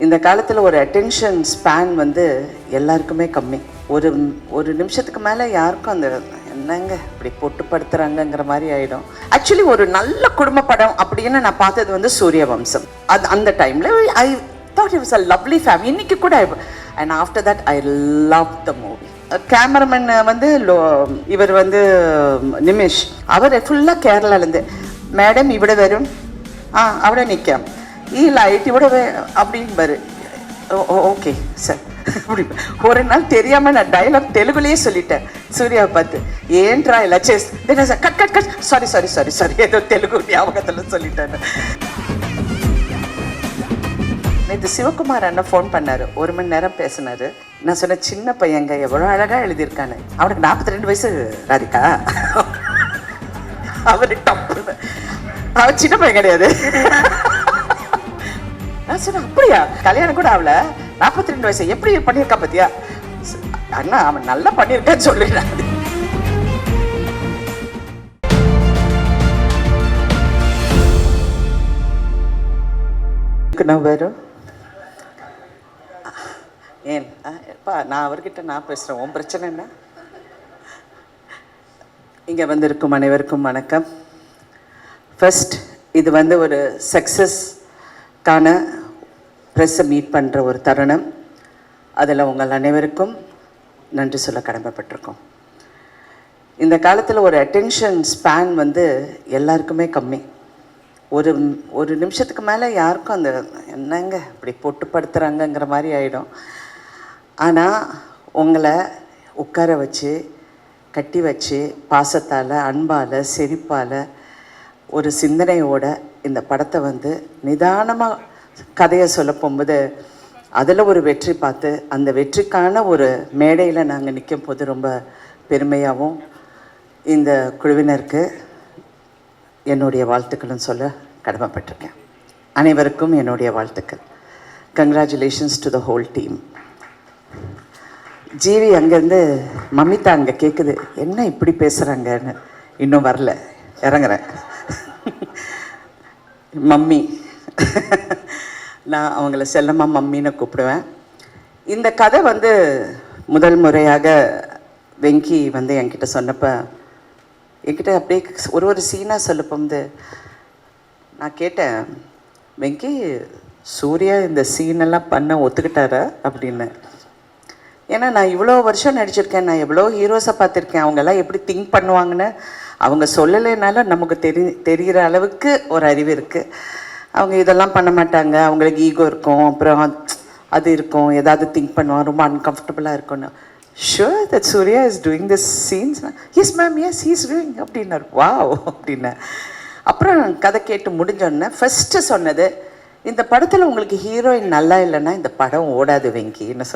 இந்த காலத்தில் ஒரு அட்டென்ஷன் ஸ்பேன் வந்து எல்லாருக்குமே கம்மி. ஒரு ஒரு நிமிஷத்துக்கு மேலே யாருக்கும் அந்த என்னங்க இப்படி பொட்டுப்படுத்துகிறாங்கங்கிற மாதிரி ஆகிடும். ஆக்சுவலி ஒரு நல்ல குடும்ப படம் அப்படின்னு நான் பார்த்தது வந்து சூரிய வம்சம். அது அந்த டைமில் I thought it was a lovely family. இன்னைக்கு கூட and after that I love the movie. Cameraman வந்து இவர் வந்து நிமிஷ், அவர் ஃபுல்லாக கேரளாலேருந்து மேடம் இவிட வரும் അവിടെ நிற்காம் ഈ ലൈറ്റ് ഇവിടെ அப்படின்பாரு. ஓகே சார் அப்படி ஒரு நாள் தெரியாமல் நான் டைலாக் தெலுங்குலேயே சொல்லிட்டேன் சூர்யாவை பார்த்து. ஏன்ட்ரா இல்லை சேஸ் cut cut cut sorry sorry sorry sorry ஏதோ தெலுங்கு ஞாபகத்தில் சொல்லிட்டேன். நேற்று சிவகுமார் அண்ணன் ஃபோன் பண்ணார், 1 மணி நேரம் பேசினார். நான் சொன்னேன் சின்ன பையங்க எவ்வளோ அழகாக எழுதியிருக்கானு. அவனுக்கு 42 வயசு ராதிகா. அவரு டப்புன்னு அவன் சின்ன பையன் கிடையாது. நான் சொன்னேன் அப்படியா, கல்யாணம் கூட அவளை 42 வயசு எப்படி பண்ணியிருக்கா பத்தியா? அண்ணா அவன் நல்லா பண்ணியிருக்கான்னு சொல்லிடுறான். நான் வரும் ஏன் நான் அவர்கிட்ட நான் பேசுகிறேன், உன் பிரச்சனை என்ன? இங்கே வந்திருக்கும் அனைவருக்கும் வணக்கம். ஃபர்ஸ்ட் இது வந்து ஒரு சக்ஸஸ்க்கான ப்ரெஸ்ஸை மீட் பண்ணுற ஒரு தருணம். அதில் உங்கள் அனைவருக்கும் நன்றி சொல்ல கடமைப்பட்டிருக்கோம். இந்த காலத்தில் ஒரு அட்டென்ஷன் ஸ்பேன் வந்து எல்லாருக்குமே கம்மி. ஒரு ஒரு நிமிஷத்துக்கு மேலே யாருக்கும் அந்த என்னங்க இப்படி பொட்டுப்படுத்துகிறாங்கங்கிற மாதிரி ஆகிடும். ஆனால் உங்களை உட்கார வச்சு கட்டி வச்சு பாசத்தால் அன்பால் சிரிப்பால் ஒரு சிந்தனையோட இந்த படத்தை வந்து நிதானமாக கதையை சொல்ல போகும்போது அதில் ஒரு வெற்றி பார்த்து அந்த வெற்றிக்கான ஒரு மேடையில் நாங்கள் நிற்கும் போது ரொம்ப பெருமையாகவும் இந்த குழுவினருக்கு என்னுடைய வாழ்த்துக்களும் சொல்ல கடமைப்பட்டிருக்கேன். அனைவருக்கும் என்னுடைய வாழ்த்துக்கள். Congratulations to the whole team. GV அங்கேருந்து மம்மிதா அங்கே கேட்குது என்ன இப்படி பேசுகிறாங்கன்னு. இன்னும் வரல, இறங்குறேன். மம்மி நான் அவங்கள செல்லமாக மம்மின்னு கூப்பிடுவேன். இந்த கதை வந்து முதல் முறையாக வெங்கி வந்து என்கிட்ட சொன்னப்போ என்கிட்ட அப்படியே ஒரு சீனாக சொல்லப்போது நான் கேட்டேன், வெங்கி சூர்யா இந்த சீனெல்லாம் பண்ண ஒத்துக்கிட்டாரா அப்படின்னு. ஏன்னா நான் இவ்வளோ வருஷம் நடிச்சிருக்கேன், நான் எவ்வளோ ஹீரோஸை பார்த்துருக்கேன். அவங்கெல்லாம் எப்படி திங்க் பண்ணுவாங்கன்னு அவங்க சொல்லலைனாலும் நமக்கு தெரிகிற அளவுக்கு ஒரு அறிவு இருக்குது. அவங்க இதெல்லாம் பண்ண மாட்டாங்க, அவங்களுக்கு ஈகோ இருக்கும், அப்புறம் அது இருக்கும், ஏதாவது திங்க் பண்ணுவாங்க, ரொம்ப அன்கம்ஃபர்டபுளாக இருக்கும்னு. Sure that Surya is doing this scenes. Yes ma'am yes he is doing அப்படின்னார். வாவ் அப்படின்னேன். அப்புறம் கதை கேட்டு முடிஞ்சோடனே ஃபஸ்ட்டு சொன்னது, இந்த படத்தில் உங்களுக்கு ஹீரோயின் நல்லா இல்லைன்னா இந்த படம் ஓடாது வெங்கின்னு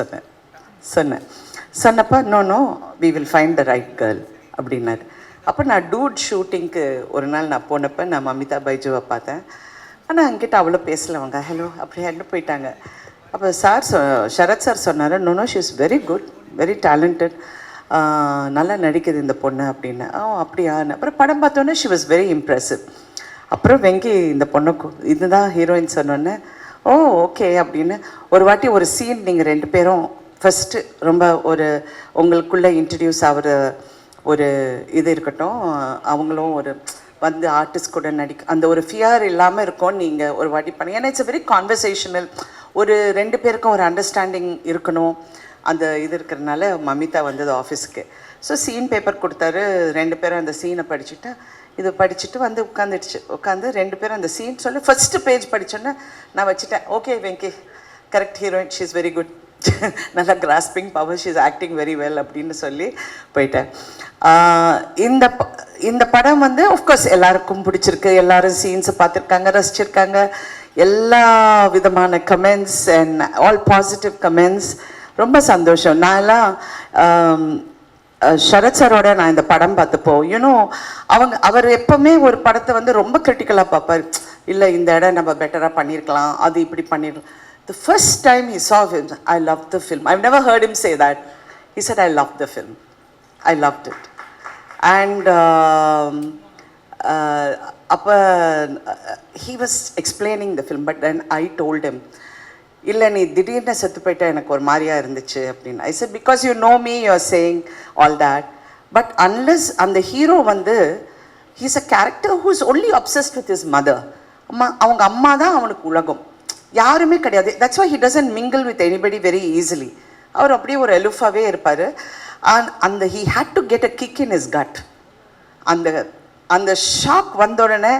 சொன்னப்போ no we will find the right girl அப்படின்னாரு. அப்போ நான் டூட் ஷூட்டிங்க்கு ஒரு நாள் நான் போனப்போ நான் மமிதா பைஜுவை பார்த்தேன். ஆனால் அங்கிட்ட அவ்வளோ பேசலை. அவங்க ஹலோ அப்படியே போயிட்டாங்க. அப்போ சரத் சார் சொன்னார், no she is very good, very talented, நல்லா நடிக்குது இந்த பொண்ணு அப்படின்னு. அப்படியான்னு அப்புறம் படம் பார்த்தோன்னே ஷி வாஸ் வெரி இம்ப்ரெசிவ். அப்புறம் வெங்கி இந்த பொண்ணுக்கு இதுதான் ஹீரோயின் சொன்னோன்னே ஓகே அப்படின்னு. ஒரு வாட்டி ஒரு சீன் நீங்கள் 2 பேரும் ஃபஸ்ட்டு ரொம்ப ஒரு உங்களுக்குள்ளே இன்ட்ரடியூஸ் ஆகிற ஒரு இது இருக்கட்டும். அவங்களும் ஒரு வந்து ஆர்டிஸ்ட் கூட அந்த ஒரு ஃபியர் இல்லாமல் இருக்கும். நீங்கள் ஒரு வாட்டி பண்ணி, ஏன்னா இட்ஸ் வெரி கான்வர்சேஷனல். ஒரு 2 பேருக்கும் ஒரு அண்டர்ஸ்டாண்டிங் இருக்கணும். அந்த இது இருக்கிறதுனால மமிதா வந்தது ஆஃபீஸுக்கு. ஸோ சீன் பேப்பர் கொடுத்தாரு. 2 பேரும் அந்த சீனை படிச்சுட்டு வந்து உட்காந்து 2 பேரும் அந்த சீன் சொல்லி ஃபஸ்ட்டு பேஜ் படித்தோன்னே நான் வச்சுட்டேன். Okay Venki correct heroine, she is very good, நல்லா grasping power, she is acting very well அப்படின்னு சொல்லி போயிட்டேன். இந்த படம் வந்து ஆஃப்கோர்ஸ் எல்லாருக்கும் பிடிச்சிருக்கு. எல்லாரும் சீன்ஸை பார்த்துருக்காங்க, ரசிச்சிருக்காங்க. எல்லா விதமான comments and all positive comments. ரொம்ப சந்தோஷம். நான் எல்லாம் சரத் சாரோட நான் இந்த படம் பார்த்தப்போ அவர் எப்போவுமே ஒரு படத்தை வந்து ரொம்ப கிரிட்டிக்கலாக பார்ப்பார். இல்லை இந்த இடம் நம்ம பெட்டராக பண்ணியிருக்கலாம், அது இப்படி பண்ணிடலாம். The first time he saw him, I loved the film. I've never heard him say that. He said, I loved the film. I loved it. And he was explaining the film, but then I told him, இல்லை நீ திடீர்னு செத்து போயிட்டா எனக்கு ஒரு மாதிரியாக இருந்துச்சு அப்படின்னு. I said because you know me you are saying all that. But unless அந்த ஹீரோ வந்து he's a character who is only obsessed with his mother. அவங்க அம்மா தான் அவனுக்கு உலகம், யாருமே கிடையாது. That's why he doesn't mingle with anybody very easily. அவர் அப்படியே ஒரு எலுஃபாகவே இருப்பார். அந்த he had to get a kick in his gut. அந்த அந்த ஷாக் வந்த உடனே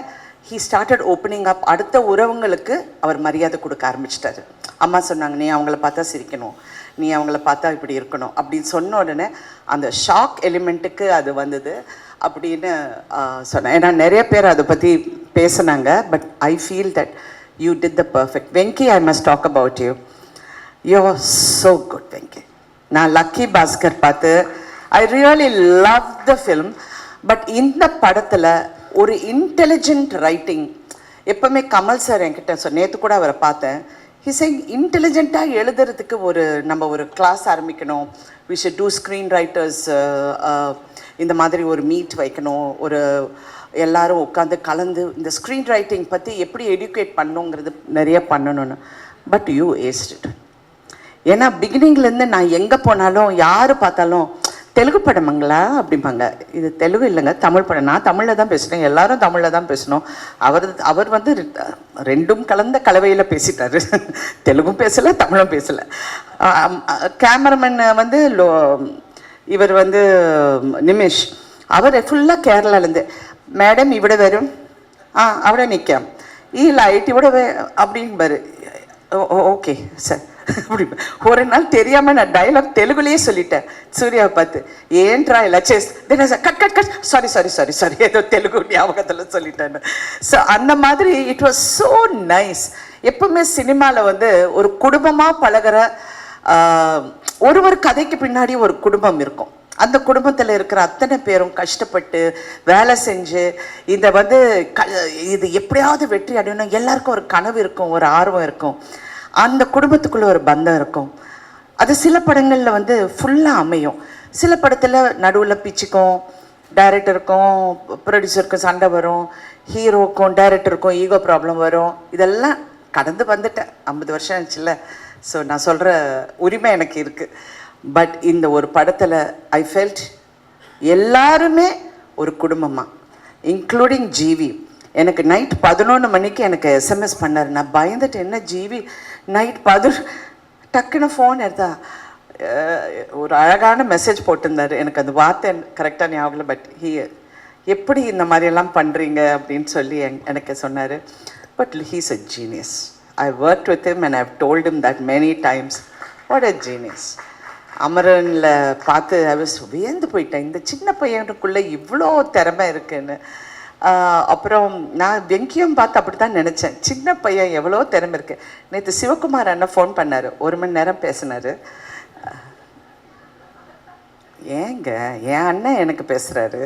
ஹீ ஸ்டார்டட் ஓப்பனிங் அப். அடுத்த உறவுங்களுக்கு அவர் மரியாதை கொடுக்க ஆரம்பிச்சிட்டாரு. அம்மா சொன்னாங்க, நீ அவங்கள பார்த்தா சிரிக்கணும், நீ அவங்கள பார்த்தா இப்படி இருக்கணும் அப்படின்னு சொன்ன உடனே அந்த ஷாக் எலிமெண்ட்டுக்கு அது வந்தது அப்படின்னு சொன்னேன். ஏன்னா நிறைய பேர் அதை பற்றி பேசினாங்க. But I feel that you did the perfect. Venky, I must talk about you. You are so good Venky. நான் லக்கி பாஸ்கர் பார்த்து I really love the film. But இந்த படத்தில் ஒரு இன்டெலிஜென்ட் ரைட்டிங். எப்போவுமே கமல் சார் என்கிட்ட நேற்று கூட அவரை பார்த்தேன். ஹிசைங் இன்டெலிஜென்ட்டாக எழுதுறதுக்கு நம்ம ஒரு கிளாஸ் ஆரம்பிக்கணும். We should do screen writers, இந்த மாதிரி ஒரு மீட் வைக்கணும், ஒரு எல்லாரும் உட்காந்து கலந்து இந்த ஸ்க்ரீன் ரைட்டிங் பற்றி எப்படி எடுக்கேட் பண்ணணுங்கிறது நிறைய பண்ணணும்னு. But you ஏஸ்ட். ஏன்னா பிகினிங்லேருந்து நான் எங்கே போனாலும் யார் பார்த்தாலும் தெலுங்கு படமுங்களா அப்படிம்பாங்க. இது தெலுங்கு இல்லைங்க, தமிழ் படம். நான் தமிழில் தான் பேசுகிறேன், எல்லாரும் தமிழில் தான் பேசணும். அவர் வந்து ரெண்டும் கலந்த கலவையில் பேசிட்டார். தெலுங்கும் பேசலை, தமிழும் பேசலை. கேமராமேன் வந்து இவர் வந்து நிமிஷ், அவர் ஃபுல்லாக கேரளாலேருந்து, மேடம் இவிட வரும், അവിടെ நிற்காம், ഈ ലൈറ്റ് ഇവിടെ அப்படின்பாரு. ஓகே சார் அப்படி. ஒரு நாள் தெரியாமல் நான் டைலாக் தெலுங்குலேயே சொல்லிட்டேன் சூர்யாவை பார்த்து, ஏன்ட்ரா இல்லை சேஸ் cut cut cut sorry sorry sorry sorry ஏதோ தெலுங்கு ஞாபகத்தில் சொல்லிட்டேன்னு. ஸோ அந்த மாதிரி இட் வாஸ் ஸோ நைஸ். எப்பவுமே சினிமாவில் வந்து ஒரு குடும்பமாக பழகிற ஒரு கதைக்கு பின்னாடி ஒரு குடும்பம் இருக்கும். அந்த குடும்பத்தில் இருக்கிற அத்தனை பேரும் கஷ்டப்பட்டு வேலை செஞ்சு இந்த வந்து இது எப்படியாவது வெற்றி அடையணும். எல்லாருக்கும் ஒரு கனவு இருக்கும், ஒரு ஆர்வம் இருக்கும், அந்த குடும்பத்துக்குள்ளே ஒரு பந்தம் இருக்கும். அது சில படங்களில் வந்து ஃபுல்லாக அமையும். சில படத்தில் நடுவில் பிச்சுக்கும், டைரக்டருக்கும் ப்ரொடியூசருக்கும் சண்டை வரும், ஹீரோக்கும் டைரக்டருக்கும் ஈகோ ப்ராப்ளம் வரும். இதெல்லாம் கடந்து வந்துட்டேன், 50 வருஷம் ஆச்சுல்ல. ஸோ நான் சொல்கிற உரிமை எனக்கு இருக்குது. பட் இந்த ஒரு படத்தில் ஐ ஃபெல்ட் எல்லாருமே ஒரு குடும்பமாக, இன்க்ளூடிங் ஜிவி. எனக்கு நைட் 11 மணிக்கு எனக்கு எஸ்எம்எஸ் பண்ணார். நான் பயந்துட்டு, என்ன ஜிவி நைட் 11 டக்குன்னு ஃபோன் எடுத்தா ஒரு அழகான மெசேஜ் போட்டிருந்தார். எனக்கு அந்த வார்த்தை கரெக்டாக ஞாபகம். பட் எப்படி இந்த மாதிரியெல்லாம் பண்ணுறீங்க அப்படின்னு சொல்லி எனக்கு சொன்னார். But he's a genius. I work with him and I have told him that many times. What a genius. அமரனில் பார்த்து ஐ வாஸ் வியந்து போயிட்டேன், இந்த சின்ன பையனுக்குள்ளே இவ்வளோ திறமை இருக்குன்னு. அப்புறம் நான் வெங்கியும் பார்த்து அப்படி தான் நினச்சேன், சின்ன பையன் எவ்வளோ திறமை இருக்குது. நேற்று சிவகுமார் அண்ணன் ஃபோன் பண்ணார், 1 மணி நேரம் பேசினார். ஏங்க என் அண்ணன் எனக்கு பேசுகிறாரு.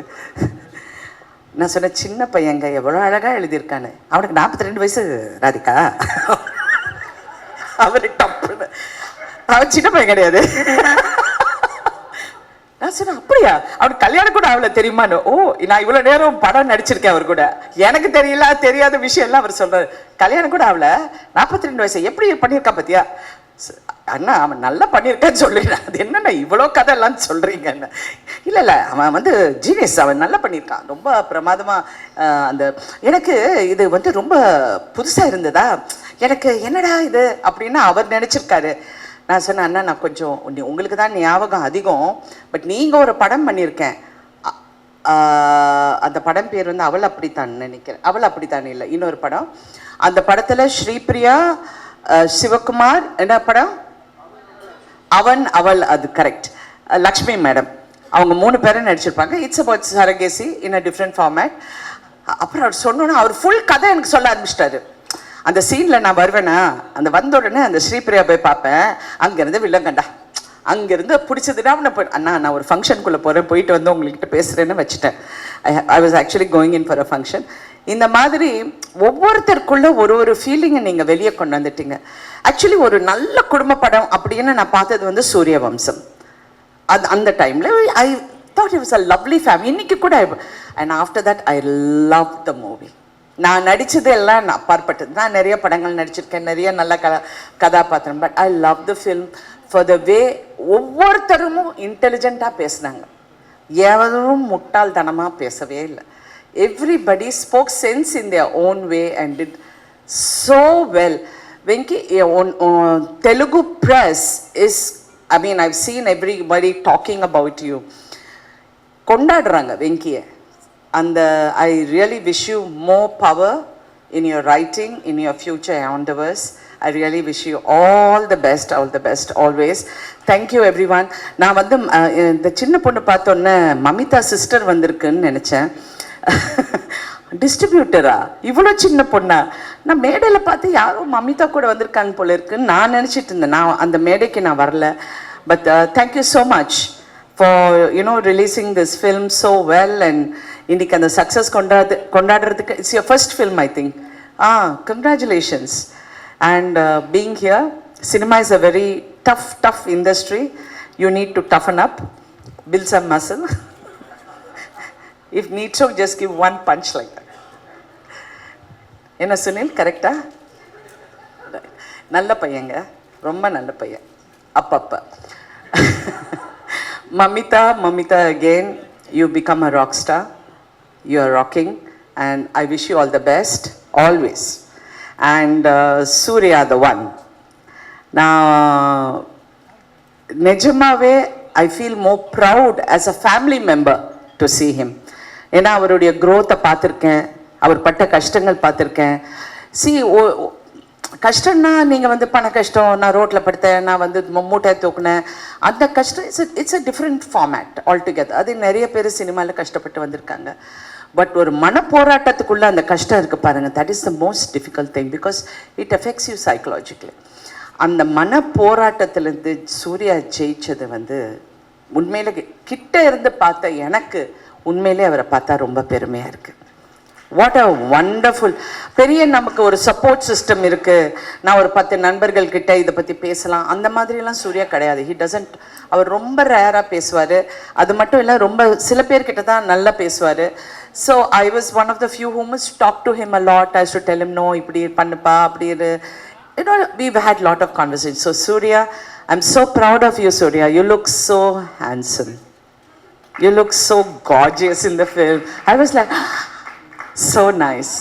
நான் சொன்னேன், சின்ன பையங்க எவ்வளோ அழகாக எழுதியிருக்கான்னு. அவனுக்கு 42 வயசு ராதிகா. அவரு டப்புன்னு, அவன் சின்ன பையன் கிடையாது. நான் சொன்னேன், அப்படியா, அவனுக்கு கல்யாணம் கூட அவளை தெரியுமான்னு. ஓ, நான் இவ்வளோ நேரம் படம் நடிச்சிருக்கேன் அவர் கூட, எனக்கு தெரியல தெரியாத விஷயம் எல்லாம் அவர் சொல்கிறார். கல்யாணம் கூட அவளை 42 வயசு எப்படி பண்ணியிருக்கா பார்த்தியா. அண்ணா அவன் நல்லா பண்ணியிருக்கான்னு சொல்லிடுறேன். அது என்னண்ணா இவ்வளோ கதை எல்லாம் சொல்கிறீங்கன்னு. இல்லை இல்லை, அவன் வந்து ஜீனியஸ், அவன் நல்லா பண்ணியிருக்கான், ரொம்ப பிரமாதமாக. அந்த எனக்கு இது வந்து ரொம்ப புதுசாக இருந்ததா, எனக்கு என்னடா இது அப்படின்னு அவர் நினச்சிருக்காரு. நான் சொன்னேன், அண்ணா நான் கொஞ்சம் உங்களுக்கு தான் ஞாபகம் அதிகம், பட் நீங்கள் ஒரு படம் பண்ணியிருக்கேன், அந்த படம் பேர் வந்து அவள் அப்படித்தான் நினைக்கிறேன். அவள் அப்படித்தான் இல்லை, இன்னொரு படம். அந்த படத்தில் ஸ்ரீபிரியா, சிவகுமார், என்ன படம், அவன் அவள், அது கரெக்ட், லக்ஷ்மி மேடம், அவங்க 3 பேரும் நடிச்சிருப்பாங்க. It's about surrogacy in a different format. அப்புறம் அவர் சொன்னோன்னா அவர் ஃபுல் கதை எனக்கு சொல்ல ஆரம்பிச்சிட்டாரு. அந்த சீனில் நான் வருவேனா, அந்த வந்த உடனே அந்த ஸ்ரீபிரியா போய் பார்ப்பேன், அங்கேருந்து வில்லங்கண்டா, அங்கேருந்து பிடிச்சதுன்னா அண்ணா நான் ஒரு ஃபங்க்ஷனுக்குள்ளே போகிறேன், போயிட்டு வந்து உங்கள்கிட்ட பேசுகிறேன்னு வச்சுட்டேன். I was actually going in for a function. இந்த மாதிரி ஒவ்வொருத்தருக்குள்ள ஒரு ஃபீலிங்கை நீங்கள் வெளியே கொண்டு வந்துட்டீங்க. ஆக்சுவலி ஒரு நல்ல குடும்ப படம் அப்படின்னு நான் பார்த்தது வந்து சூரியவம்சம். அது அந்த டைமில் I thought it was a lovely family. இன்னைக்கு கூட, and after that I love the movie. நான் நடித்தது எல்லாம் நான் அப்பாற்பட்டது. நான் நிறைய படங்கள் நடிச்சிருக்கேன், நிறைய நல்ல கதாபாத்திரம். But I love the film for the way ஒவ்வொருத்தரும் இன்டெலிஜென்ட்டாக பேசுனாங்க. எவரும் முட்டாள்தனமாக பேசவே இல்லை. Everybody spoke sense in their own way and did so well. Venki, Telugu press is, I mean, I've seen everybody talking about you. Kondadranga Venkiye. And I really wish you more power in your writing, in your future endeavors. I really wish you all the best always. Thank you everyone. நான் வந்து இந்த சின்ன பொண்ணு பார்த்தோன்னே Mamitha sister வந்திருக்குன்னு நினச்சேன். டிஸ்ட்ரிபியூட்டரா இவ்வளோ சின்ன பொண்ணா? நான் மேடையில் பார்த்து யாரும் மமிதா கூட வந்திருக்காங்க போல இருக்குன்னு நான் நினச்சிட்டு இருந்தேன். நான் அந்த மேடைக்கு நான் வரல. But thank you so much for releasing this film so well. And இன்றைக்கி அந்த சக்ஸஸ் கொண்டாடுறதுக்கு it's your first film I think. Congratulations. And being here, cinema is a very tough industry. You need to toughen up, build some muscle. If need so, just give one punch like that. என்ன சுனில், கரெக்டா? நல்ல பையங்க, ரொம்ப நல்ல பையன். அப்பப்ப Mamita again, you become a rock star. You are rocking and I wish you all the best always. And Surya the one. Now நிஜமாவே I feel more proud as a family member to see him. ஏன்னா அவருடைய க்ரோத்தை பார்த்துருக்கேன், அவர் பட்ட கஷ்டங்கள் பார்த்துருக்கேன். கஷ்டம்னா நீங்கள் வந்து பண கஷ்டம், நான் ரோட்டில் படுத்தேன், நான் வந்து மூட்டை தூக்குனேன், அந்த கஷ்டம் it's a different format altogether. அது நிறைய பேர் சினிமாவில் கஷ்டப்பட்டு வந்திருக்காங்க. பட் ஒரு மன போராட்டத்துக்குள்ளே அந்த கஷ்டம் இருக்குது பாருங்கள், that is the most difficult thing because it affects you psychologically. அந்த மன போராட்டத்திலேருந்து சூர்யா ஜெயிச்சது வந்து உண்மையில கிட்ட இருந்து பார்த்த எனக்கு உண்மையிலே அவரை பார்த்தா ரொம்ப பெருமையாக இருக்குது. What a wonderful. பெரிய நமக்கு ஒரு சப்போர்ட் சிஸ்டம் இருக்குது. நான் ஒரு 10 நண்பர்கள் கிட்ட இதை பற்றி பேசலாம், அந்த மாதிரிலாம் சூர்யா கிடையாது. He doesn't. அவர் ரொம்ப ரேராக பேசுவார். அது மட்டும் இல்லை, ரொம்ப சில பேர்கிட்ட தான் நல்லா பேசுவார். So I was one of the few who must talk to him a lot. I should tell him no, இப்படி பண்ணுப்பா, அப்படி we've had a lot of conversations. So Surya, I'm so proud of you, Surya. You look so handsome. You look so gorgeous in the film. I was like, so nice.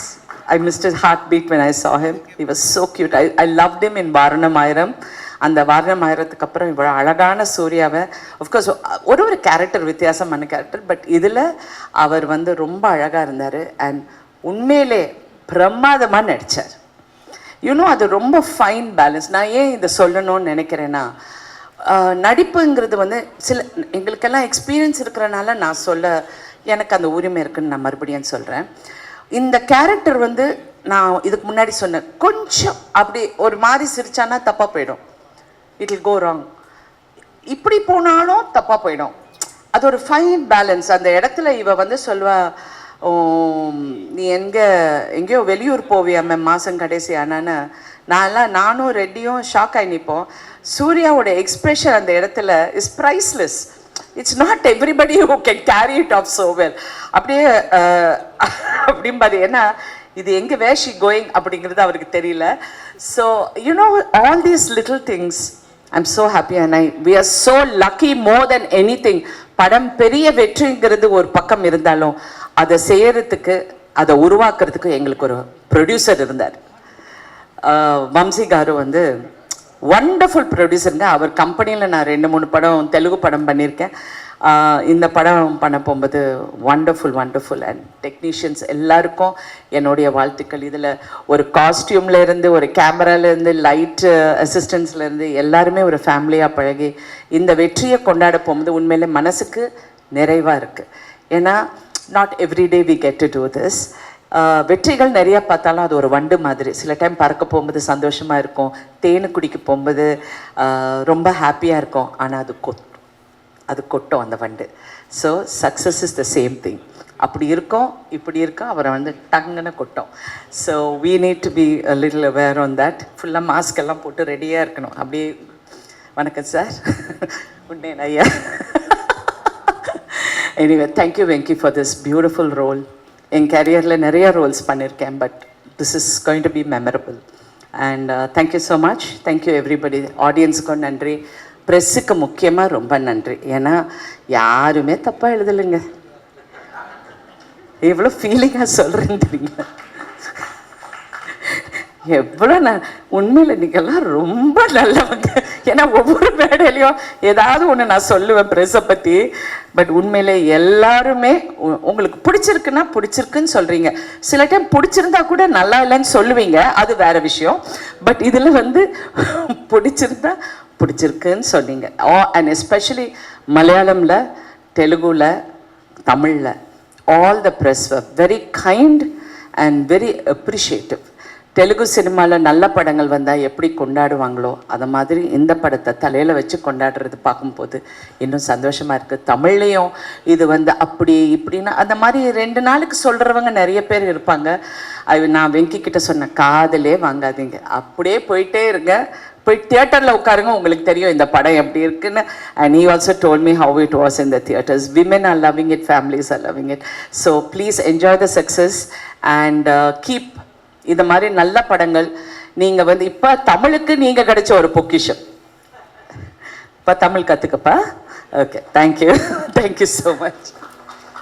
I missed his heartbeat when I saw him. He was so cute. I loved him in Varanamayiram. அந்த வாரணமாயிரத்துக்கு அப்புறம் இவ்வளோ அழகான சூர்யாவை, of course ஒரு character வித்தியாசமான character, but இதில் அவர் வந்து ரொம்ப அழகாக இருந்தார். அண்ட் உண்மையிலே பிரமாதமாக நடித்தார். அது ரொம்ப ஃபைன் பேலன்ஸ். நான் ஏன் இதை சொல்லணும்னு நினைக்கிறேன்னா, நடிப்புங்கிறது வந்து எங்களுக்கெல்லாம் எக்ஸ்பீரியன்ஸ் இருக்கிறனால நான் எனக்கு அந்த உரிமை இருக்குன்னு நான் மறுபடியும் சொல்கிறேன். இந்த கேரக்டர் வந்து நான் இதுக்கு முன்னாடி சொன்னேன், கொஞ்சம் அப்படி ஒரு மாதிரி சிரிச்சானா தப்பாக போயிடும், இட் வில் கோ ராங். இப்படி போனாலும் தப்பாக போயிடும். அது ஒரு ஃபைன் பேலன்ஸ். அந்த இடத்துல இவ வந்து சொல்வா, நீ எங்கேயோ வெளியூர் போவியாமே மாதம் கடைசி ஆனான்னு. நானும் ரெட்டியும் ஷாக் ஆகி நிற்போம். சூர்யாவோட எக்ஸ்ப்ரெஷன் அந்த இடத்துல is priceless. It's not everybody who can carry it of so well. அப்படியே அப்படிம்பாரு. ஏன்னா இது எங்கே வேர் ஷி கோயிங் அப்படிங்கிறது அவருக்கு தெரியல. So all these little things I'm so happy and we are so lucky more than anything. படம் பெரிய வெற்றிங்கிறது ஒரு பக்கம் இருந்தாலும் அதை செய்யறதுக்கு, அதை உருவாக்குறதுக்கு எங்களுக்கு ஒரு ப்ரொடியூசர் இருந்தார். வம்சி காரு வந்து வண்டர்ஃபுல் ப்ரொடியூசருங்க. அவர் கம்பெனியில் நான் 2-3 படம் தெலுங்கு படம் பண்ணியிருக்கேன். இந்த படம் பண்ண போகும்போது வண்டர்ஃபுல் அண்ட் டெக்னீஷியன்ஸ் எல்லாருக்கும் என்னுடைய வாழ்த்துக்கள். இதில் ஒரு காஸ்டியூம்லேருந்து, ஒரு கேமராலேருந்து, லைட்டு அசிஸ்டன்ஸ்லேருந்து எல்லாருமே ஒரு ஃபேமிலியாக பழகி இந்த வெற்றியை கொண்டாட போகும்போது உண்மையிலே மனசுக்கு நிறைவாக இருக்குது. ஏன்னா not every day we get to do this. வெற்றிகள் நிறையா பார்த்தாலும் அது ஒரு வண்டு மாதிரி. சில டைம் பறக்க போகும்போது சந்தோஷமாக இருக்கும், தேனு குடிக்க போகும்போது ரொம்ப ஹாப்பியாக இருக்கும். ஆனால் அது கொட்டும் அந்த வண்டு. So success is the same thing. அப்படி இருக்கும், இப்படி இருக்கும், அவரை வந்து டங்குன்னு கொட்டும். So we need to be little aware on that. ஃபுல்லாக மாஸ்க் எல்லாம் போட்டு ரெடியாக இருக்கணும். அப்படியே வணக்கம் சார், உன்னேன் ஐயா. Anyway, thank you Venki for this beautiful role. என் கேரியரில் நிறைய ரோல்ஸ் பண்ணியிருக்கேன், but this is going to be memorable. And thank you so much. Thank you everybody. ஆடியன்ஸுக்கும் நன்றி, ப்ரெஸ்ஸுக்கு முக்கியமாக ரொம்ப நன்றி. ஏன்னா யாருமே தப்பாக எழுதலைங்க. எவ்வளோ ஃபீலிங்காக சொல்கிறேன்னு தெரியுங்க. எவ்வளோ நான் உண்மையில் நீங்கள்லாம் ரொம்ப நல்லவங்க. ஏன்னா ஒவ்வொரு மேடையிலையும் ஏதாவது ஒன்று நான் சொல்லுவேன் ப்ரெஸ்ஸை பற்றி. பட் உண்மையிலே எல்லாருமே உங்களுக்கு பிடிச்சிருக்குன்னா பிடிச்சிருக்குன்னு சொல்கிறீங்க. சில டைம் பிடிச்சிருந்தா கூட நல்லா இல்லைன்னு சொல்லுவீங்க, அது வேறு விஷயம். பட் இதில் வந்து பிடிச்சிருந்தா பிடிச்சிருக்குன்னு சொன்னீங்க. அண்ட் எஸ்பெஷலி மலையாளமில், தெலுங்குல, தமிழில் all the press were very kind and very appreciative. Telugu சினிமாவில் நல்ல படங்கள் வந்தால் எப்படி கொண்டாடுவாங்களோ அதை மாதிரி இந்த படத்தை தலையில் வச்சு கொண்டாடுறது பார்க்கும்போது இன்னும் சந்தோஷமாக இருக்குது. தமிழ்லேயும் இது வந்து அப்படி இப்படின்னா அந்த மாதிரி 2 நாளுக்கு சொல்கிறவங்க நிறைய பேர் இருப்பாங்க. நான் வெங்கி கிட்ட சொன்னேன், காதலே வாங்காதீங்க, அப்படியே போயிட்டே இருங்க, போய் தியேட்டரில் உட்காருங்க, உங்களுக்கு தெரியும் இந்த படம் எப்படி இருக்குன்னு. And he also told me how it was in the theatres. Women are loving it, families are loving it. So please enjoy the success and keep இந்த மாதிரி நல்ல படங்கள். நீங்கள் வந்து இப்போ தமிழுக்கு நீங்கள் கிடைச்ச ஒரு பொக்கிஷம். இப்போ தமிழ் கற்றுக்கப்பா. Okay, thank you. Thank you so much.